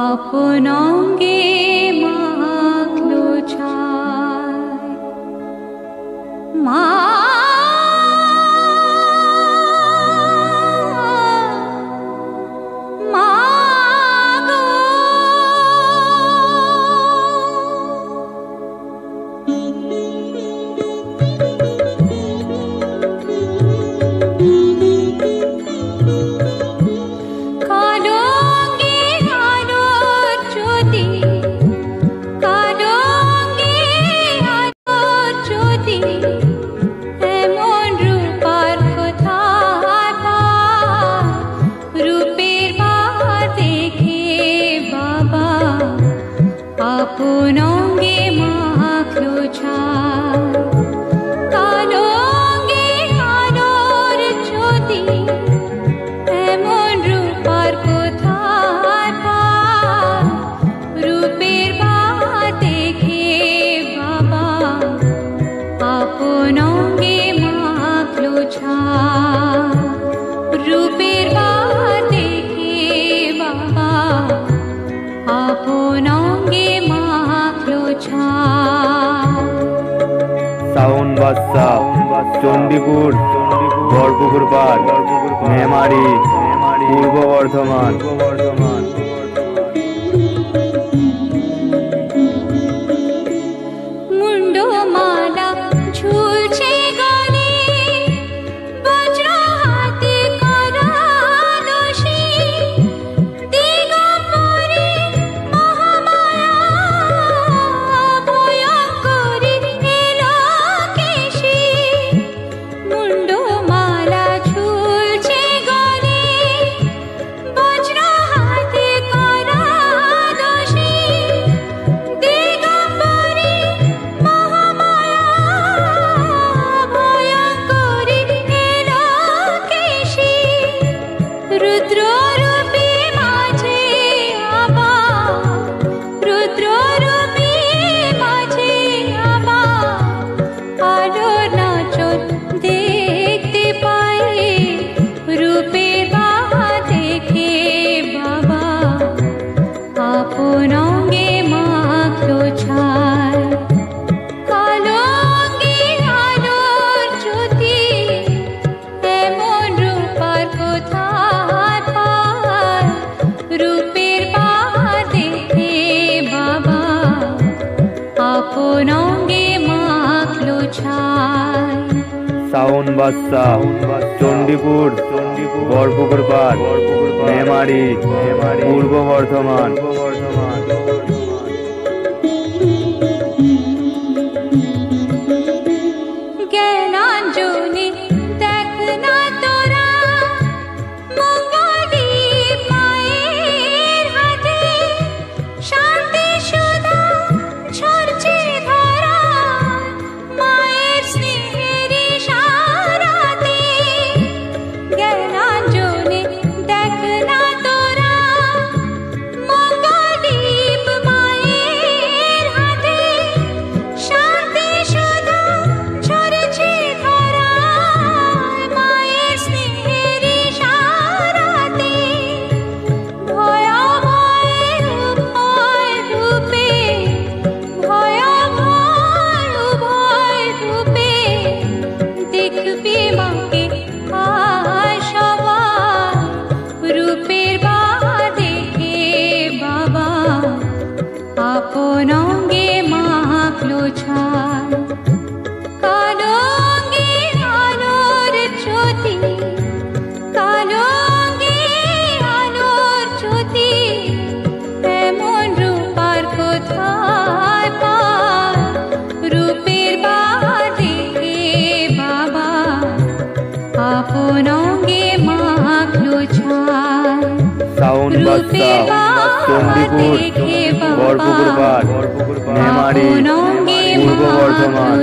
আপন অঙ্গে মাখলো ছায় মা আপন অঙ্গে মাখলো ছায় কালো অঙ্গে আলোর জ্যোতি এমন রূপার কোথায় পায় রূপের বাহার দেখে বাবা আপন অঙ্গে মাখলো ছায় রূপের বাহার দেখে বাবা আপন অঙ্গে মাখলো ছায়। শাওন বাদশা চণ্ডীপুর বরপুকুর পাড় মেমারি পূর্ব বর্ধমান। মুন্ডমালা ঝুলছে গলে বজ্র হাতে করা দোষী দিগম্বরে মহামায়া ভয়ঙ্করী এলোকেশী। মুন্ডমালা ঝুলছে গলে বজ্র হাতে করা দোষী দিগম্বরে মহামায়া ভয়ঙ্করী এলোকেশী। রুদ্ররূপে মাঝে আবার রুদ্ররূপে মাঝে আবার আলোর নাচন দেখতে পাই রূপের বাহার দেখে বাবা আপন অঙ্গে মাখলো ছায় কালো অঙ্গে আলোর জ্যোতি এমন রূপার কোথায় পায় রূপের বাহার দেখে বাবা আপন অঙ্গে মাখলো ছায়। শাওন বাদশা চণ্ডীপুর বরপুকুর পাড় মেমারি পূর্ব বর্ধমান। জ্ঞানাঞ্জলি দেখ না তোরা মঙ্গলদীপ মায়ের হাতে শান্তি সুধা ঝরছে ধরা মায়ের স্নেহের ইশারাতে। জ্ঞানাঞ্জলি দেখ না তোরা মঙ্গলদীপ মায়ের হাতে শান্তি সুধা ঝরছে ধরা মায়ের স্নেহের ইশারাতে। ভয়াবহ উভয় রূপে ভয়াবহ উভয় রূপে দেখবে মাকে আজ সবাই রূপের বাহার দেখে বাবা আপন অঙ্গে মাখলো ছায় কালো অঙ্গে আলোর জ্যোতি কালো অঙ্গে আলোর জ্যোতি এমন রূপার কোথায় পায় রূপের বাহার দেখে বাবা আপন অঙ্গে মাখলো ছায় শাওন বাদশা চণ্ডীপুর বরপুকুর পাড় মেমারি পূর্ব বর্ধমান।